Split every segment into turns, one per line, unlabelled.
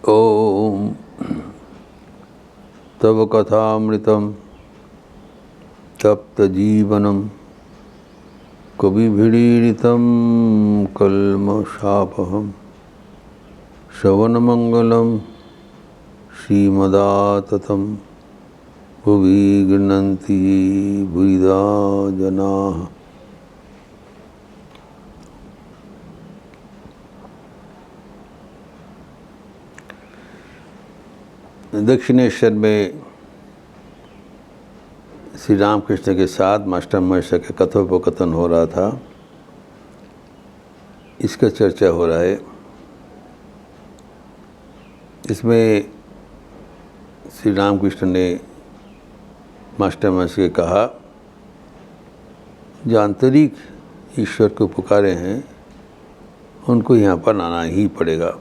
ओम तव कथामृतम तप्तजीवनम कविभिरीडितं कल्मषापहं श्रवणमंगलं श्रीमदाततं भुवि गृह्णन्ति भूरिदा जनाः। दक्षिणेश्वर में श्री रामकृष्ण के साथ मास्टर महेश्वर के कथोपकथन हो रहा था, इसका चर्चा हो रहा है। इसमें श्री रामकृष्ण ने मास्टर महेश्वर के कहा, जो आंतरिक ईश्वर को पुकारे हैं उनको यहाँ पर आना ही पड़ेगा।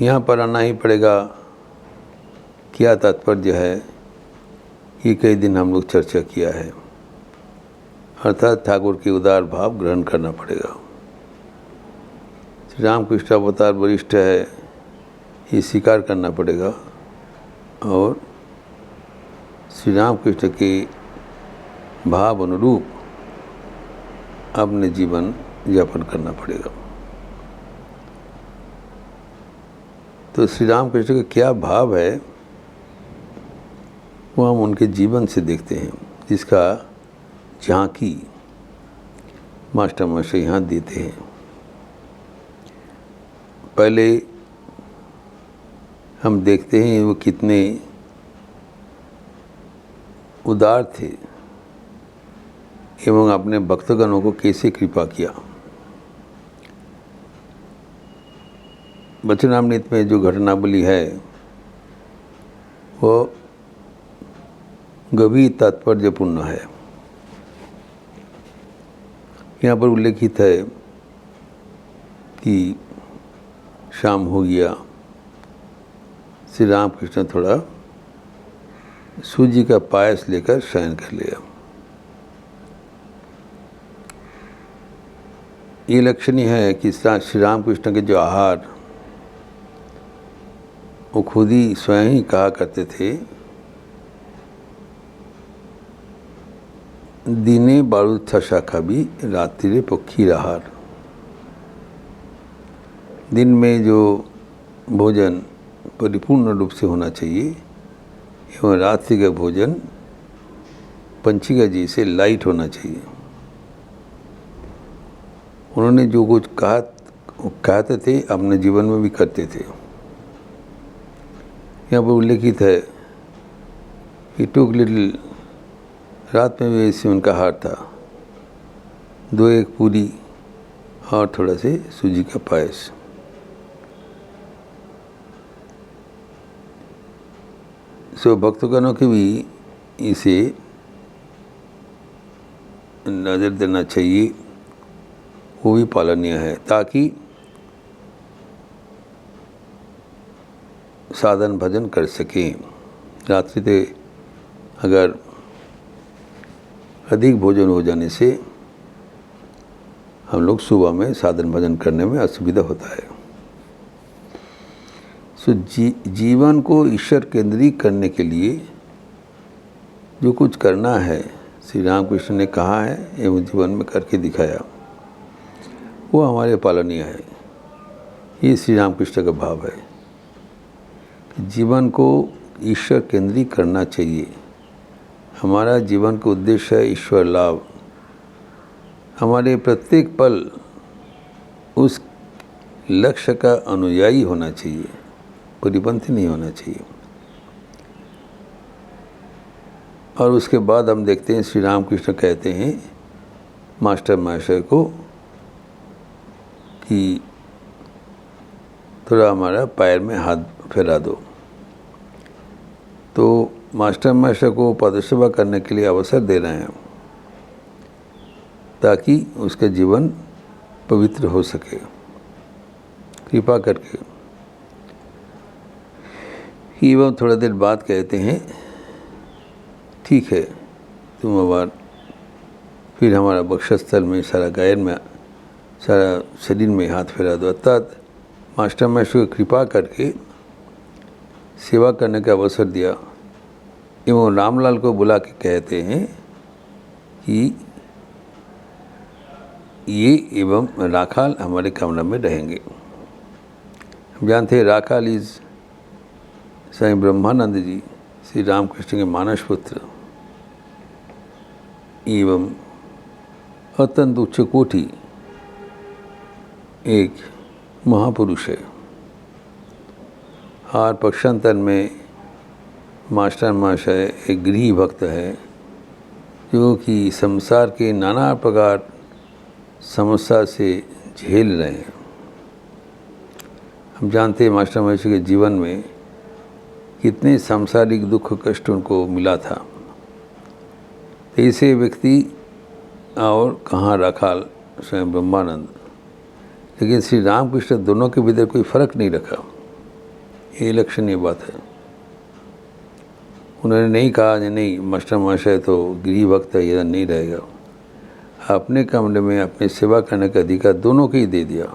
यहाँ पर आना ही पड़ेगा। क्या तात्पर्य है, ये कई दिन हम लोग चर्चा किया है। अर्थात ठाकुर के उदार भाव ग्रहण करना पड़ेगा। श्री रामकृष्ण अवतार वरिष्ठ है, ये स्वीकार करना पड़ेगा और श्री रामकृष्ण के भाव अनुरूप अपने जीवन यापन करना पड़ेगा। तो श्री रामकृष्ण का क्या भाव है वो हम उनके जीवन से देखते हैं, जिसका झांकी मास्टर महेश्वर यहाँ देते हैं। पहले हम देखते हैं वो कितने उदार थे एवं अपने भक्तगणों को कैसे कृपा किया। वचनामृत में जो घटनावली है वो गंभीर तात्पर्यपूर्ण है। यहाँ पर उल्लेखित है कि शाम हो गया, श्री रामकृष्ण थोड़ा सूजी का पायस लेकर शयन कर लिया। ये लक्षणीय है कि श्री रामकृष्ण के जो आहार वो खुद ही स्वयं ही कहा करते थे, दिने बारूद था शाखा भी रात्रि पक्षी आहार। दिन में जो भोजन परिपूर्ण रूप से होना चाहिए एवं रात्रि का भोजन पंछी का जी से लाइट होना चाहिए। उन्होंने जो कुछ कहते थे अपने जीवन में भी करते थे। यहाँ पर उल्लेखित है कि टूक लिटिल, रात में भी ऐसे उनका हार था, 2-1 पूरी और थोड़ा से सूजी का पायस। सो भक्तगणों के भी इसे नज़र देना चाहिए, वो भी पालनीय है, ताकि साधन भजन कर सकें। रात्रि से अगर अधिक भोजन हो जाने से हम लोग सुबह में साधन भजन करने में असुविधा होता है। सो जीवन को ईश्वर केंद्री करने के लिए जो कुछ करना है श्री रामकृष्ण ने कहा है एवं जीवन में करके दिखाया, वो हमारे पालनीय है। ये श्री रामकृष्ण का भाव है कि जीवन को ईश्वर केंद्री करना चाहिए। हमारा जीवन का उद्देश्य है ईश्वर लाभ। हमारे प्रत्येक पल उस लक्ष्य का अनुयायी होना चाहिए, परिपंथी नहीं होना चाहिए। और उसके बाद हम देखते हैं श्री रामकृष्ण कहते हैं मास्टर महेश्वर को कि थोड़ा हमारा पैर में हाथ फैला दो। तो मास्टर महेश्वर को पदसेवा करने के लिए अवसर दे रहे हैं ताकि उसका जीवन पवित्र हो सके, कृपा करके। एवं थोड़ा देर बाद कहते हैं, ठीक है, तुम अब फिर हमारा वक्षस्थल में, सारा गायन में, सारा शरीर में हाथ फैला दो। अर्थात मास्टर मास्टर को कृपा करके सेवा करने का अवसर दिया एवं रामलाल को बुला के कहते हैं कि ये एवं राखाल हमारे कमरे में रहेंगे। हम जानते हैं राखाल इज स्वामी ब्रह्मानंद जी, श्री रामकृष्ण के मानस पुत्र एवं अत्यंत उच्च कोटि एक महापुरुष है। और पक्षांतर में मास्टर महाशय एक गृह भक्त है जो कि संसार के नाना प्रकार समस्या से झेल रहे हैं। हम जानते हैं मास्टर महाशय के जीवन में कितने सांसारिक दुख कष्ट उनको मिला था। तो ऐसे व्यक्ति और कहाँ राखाल स्वयं ब्रह्मानंद, लेकिन श्री रामकृष्ण दोनों के भीतर कोई फर्क नहीं रखा। ये लक्षणीय बात है। उन्होंने नहीं कहा कि नहीं मास्टर महाशय तो गृह भक्त है, यह नहीं रहेगा। अपने कमरे में अपनी सेवा करने का अधिकार दोनों को ही दे दिया।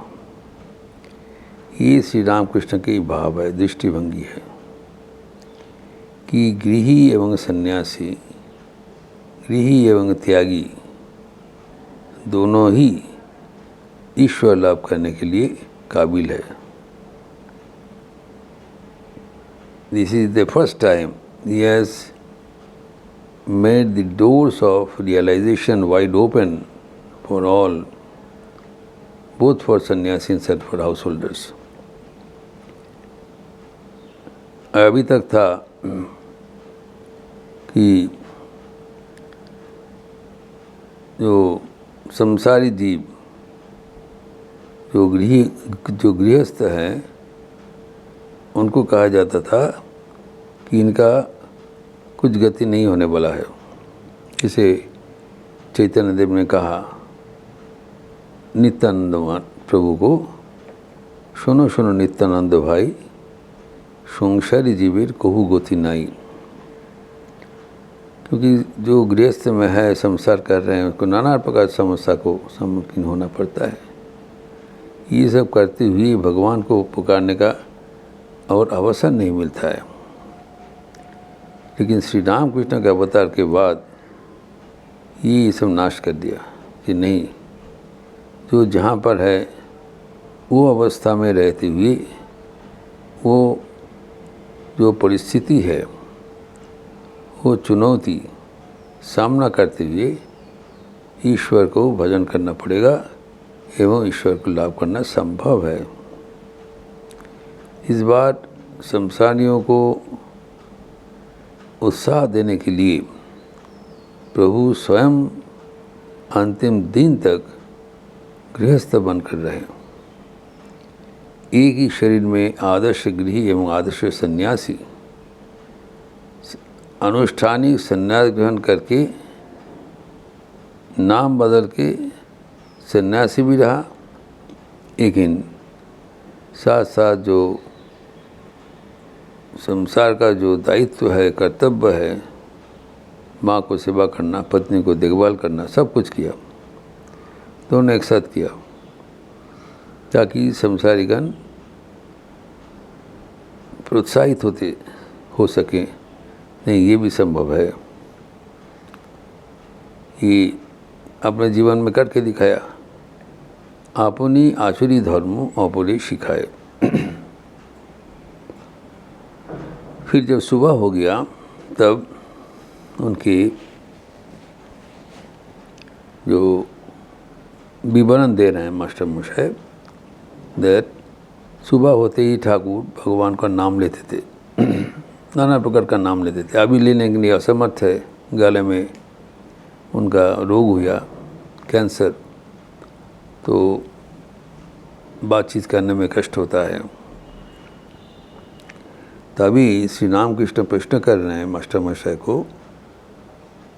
ये श्री रामकृष्ण के भाव है, दृष्टिभंगी है कि गृही एवं सन्यासी, गृही एवं त्यागी दोनों ही ईश्वर लाभ करने के लिए काबिल है। This is the first time he has made the doors of realization wide open for all, both for sannyasis and for householders. अभी तक था कि जो संसारी जीव जो गृहस्थ हैं उनको कहा जाता था कि इनका कुछ गति नहीं होने वाला है। इसे चैतन्य देव ने कहा नित्यानंद प्रभु को, सुनो सुनो नित्यानंद भाई, संसारी जीवेर कहू गति नाई। क्योंकि जो गृहस्थ में है, संसार कर रहे हैं, उसको नाना प्रकार की समस्या को सम्मुखीन होना पड़ता है। ये सब करते हुए भगवान को पुकारने का और अवसर नहीं मिलता है। लेकिन श्री रामकृष्ण के अवतार के बाद ये सब नाश कर दिया कि नहीं, जो जहाँ पर है वो अवस्था में रहते हुए वो जो परिस्थिति है वो चुनौती सामना करते हुए ईश्वर को भजन करना पड़ेगा एवं ईश्वर को लाभ करना संभव है। इस बार संसारियों को उत्साह देने के लिए प्रभु स्वयं अंतिम दिन तक गृहस्थ बनकर रहे। एक ही शरीर में आदर्श गृही एवं आदर्श सन्यासी अनुष्ठानिक संन्यास ग्रहण करके नाम बदल के सन्यासी भी रहा, लेकिन साथ साथ जो संसार का जो दायित्व है, कर्तव्य है, माँ को सेवा करना, पत्नी को देखभाल करना, सब कुछ किया, दोनों एक साथ किया ताकि संसारीगण प्रोत्साहित हो सके। नहीं, ये भी संभव है। ये अपने जीवन में करके दिखाया। आपनी आचुरी धर्म अपरे सिखाए। फिर जब सुबह हो गया तब उनके जो विवरण दे रहे हैं मास्टर महाशय, दैट सुबह होते ही ठाकुर भगवान का नाम लेते थे, नाना प्रकार का नाम लेते थे। अभी लेने के लिए असमर्थ है, गले में उनका रोग हुआ कैंसर, तो बातचीत करने में कष्ट होता है। तभी श्री रामकृष्ण प्रश्न कर रहे हैं मास्टर महाशय को,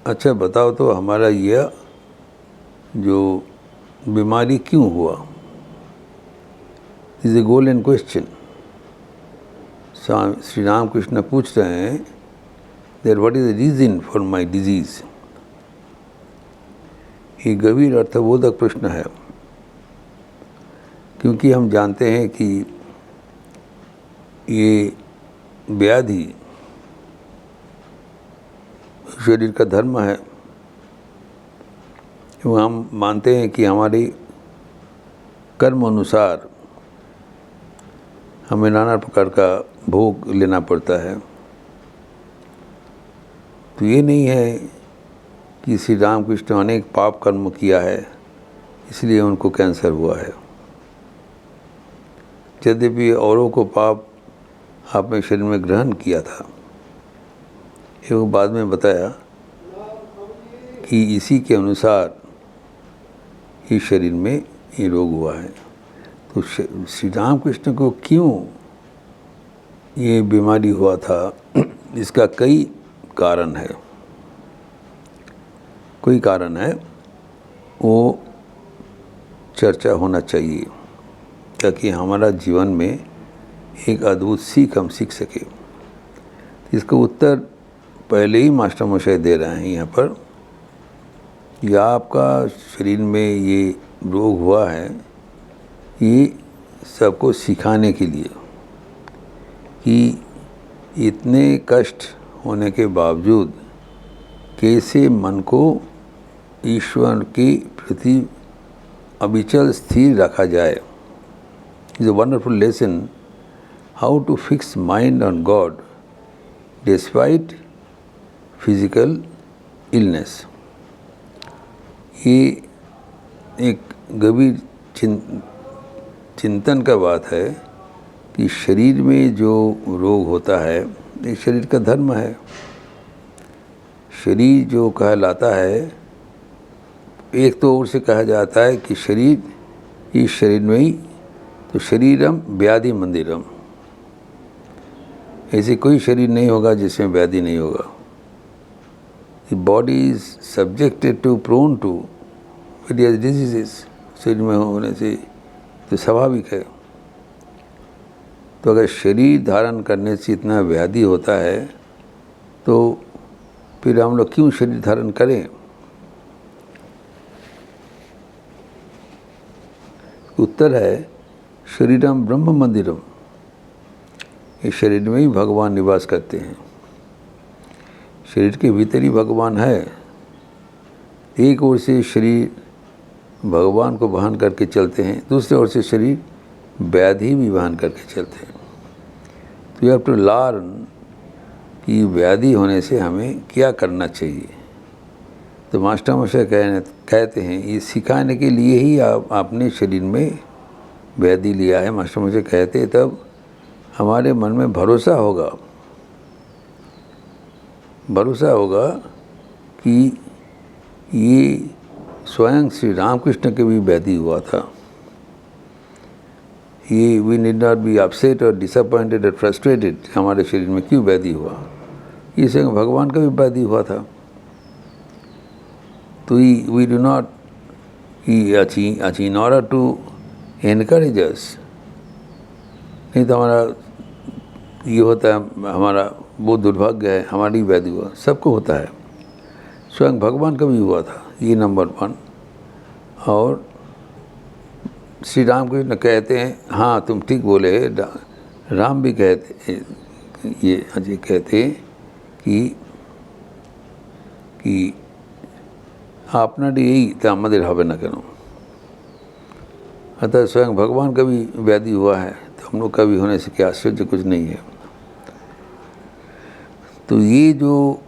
अच्छा बताओ तो हमारा यह जो बीमारी क्यों हुआ? Is a golden question. Shri Ramakrishna पूछ रहे हैं that what is the reason for my disease. ये गंभीर अर्थबोधक प्रश्न है, क्योंकि हम जानते हैं कि ये व्याधि शरीर का धर्म है। वो हम मानते हैं कि हमारे कर्म अनुसार हमें नाना प्रकार का भोग लेना पड़ता है। तो ये नहीं है कि श्री रामकृष्ण अनेक पाप कर्म किया है इसलिए उनको कैंसर हुआ है। यद्यपि औरों को पाप आपने शरीर में ग्रहण किया था, एवं बाद में बताया कि इसी के अनुसार इस शरीर में ये रोग हुआ है। तो श्री रामकृष्ण को क्यों ये बीमारी हुआ था, इसका कई कारण है, कोई कारण है, वो चर्चा होना चाहिए ताकि हमारा जीवन में एक अद्भुत सीख हम सीख सके। इसका उत्तर पहले ही मास्टर मशाय दे रहे हैं यहाँ पर कि आपका शरीर में ये रोग हुआ है, ये सबको सिखाने के लिए कि इतने कष्ट होने के बावजूद कैसे मन को ईश्वर के प्रति अविचल स्थिर रखा जाए। Is a wonderful lesson how to fix mind on God despite physical illness. ये एक गंभीर चिंतन का बात है कि शरीर में जो रोग होता है ये शरीर का धर्म है। शरीर जो कहलाता है, एक तो ओर से कहा जाता है कि शरीर इस शरीर में ही, तो शरीरम व्याधि मंदिरम, ऐसे कोई शरीर नहीं होगा जिसमें व्याधि नहीं होगा। The body is subjected to prone to various diseases. शरीर में होने से तो स्वाभाविक है। तो अगर शरीर धारण करने से इतना व्याधि होता है तो फिर हम लोग क्यों शरीर धारण करें। उत्तर है शरीरम ब्रह्म मंदिरम। इस शरीर में ही भगवान निवास करते हैं। शरीर के भीतर ही भगवान है। एक ओर से शरीर भगवान को वहन करके चलते हैं, दूसरे ओर से शरीर व्याधि भी वहन करके चलते हैं। तो यू हैव टू लर्न कि व्याधि होने से हमें क्या करना चाहिए। तो मास्टर मशाय कहते हैं ये सिखाने के लिए ही आपने शरीर में व्याधि लिया है। मास्टर मशाय कहते तब हमारे मन में भरोसा होगा कि ये स्वयं श्री रामकृष्ण के भी व्याधि हुआ था। ये we need not be upset और डिसअपॉइंटेड और फ्रस्ट्रेटेड हमारे शरीर में क्यों व्याधि हुआ। ये स्वयं भगवान का भी व्याधि हुआ था। तो we do not in order to encourage us, नहीं तो हमारा ये होता है, हमारा वो दुर्भाग्य है, हमारी व्याधि हुआ, सबको होता है, स्वयं भगवान का भी हुआ था। ये नंबर 1। और श्री रामकृष्ण कहते हैं, हाँ तुम ठीक बोले, राम भी कहते, ये अजय कहते कि आपना यही तामदेर हवे न करो। अतः स्वयं भगवान का भी व्याधि हुआ है, तो हम लोग का भी होने से क्या आश्चर्य कुछ नहीं है। तो ये जो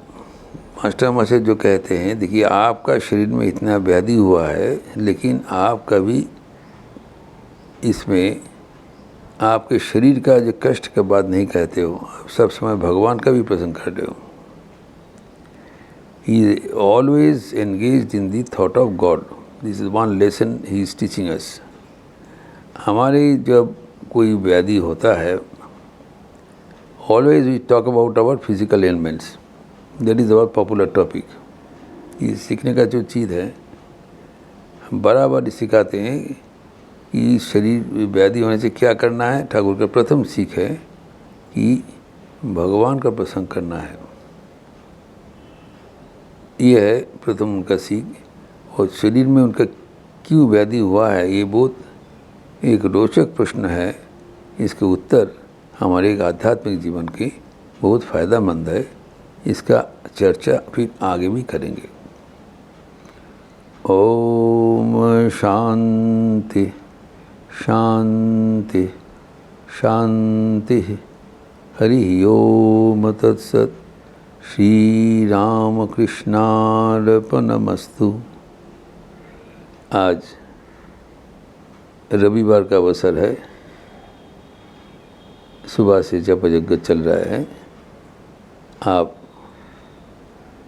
मास्टर मशाय जो कहते हैं, देखिए आपका शरीर में इतना व्याधि हुआ है, लेकिन आप कभी इसमें आपके शरीर का जो कष्ट का बात नहीं कहते हो, आप सब समय भगवान का भी प्रसंग करते हो। He is always engaged in the thought of God. This is one lesson he is teaching us. हमारे जब कोई व्याधि होता है, always we talk about our physical elements, that is our popular topic. ये सीखने का जो चीज़ है, हम बराबर सिखाते हैं कि शरीर व्याधि होने से क्या करना है। ठाकुर का प्रथम सीख है कि भगवान का प्रसंग करना है। ये है प्रथम उनका सीख। और शरीर में उनका क्यों व्याधि हुआ है, ये बहुत एक रोचक प्रश्न है। इसके उत्तर हमारे एक आध्यात्मिक जीवन की बहुत फ़ायदेमंद है। इसका चर्चा फिर आगे भी करेंगे। ओम शांति शांति शांति। हरि ओम तत्सत। श्री रामकृष्णार्पणमस्तु। आज रविवार का अवसर है। सुबह से जप यज्ञ चल रहा है। आप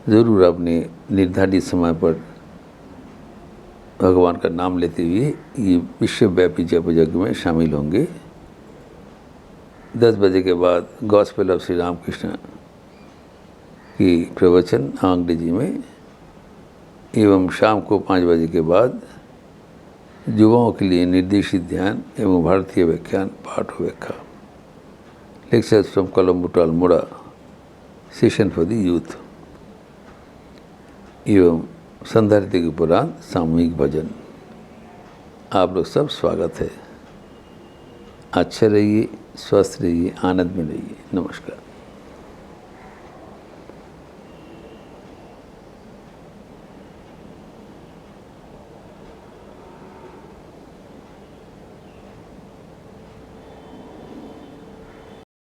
ज़रूर अपने निर्धारित समय पर भगवान का नाम लेते हुए ये विश्वव्यापी जप यज्ञ में शामिल होंगे। 10 बजे के बाद गॉस्पेल ऑफ श्री रामकृष्ण की प्रवचन अंग्रेजी में एवं शाम को 5 बजे के बाद युवाओं के लिए निर्देशित ध्यान एवं भारतीय व्याख्यान पाठ व्याख्या lectures from Colombo to Almora session for the youth एवं संध्यारती के उपरांत सामूहिक भजन। आप लोग सब स्वागत है। अच्छे रहिए, स्वस्थ रहिए, आनंद में रहिए। नमस्कार।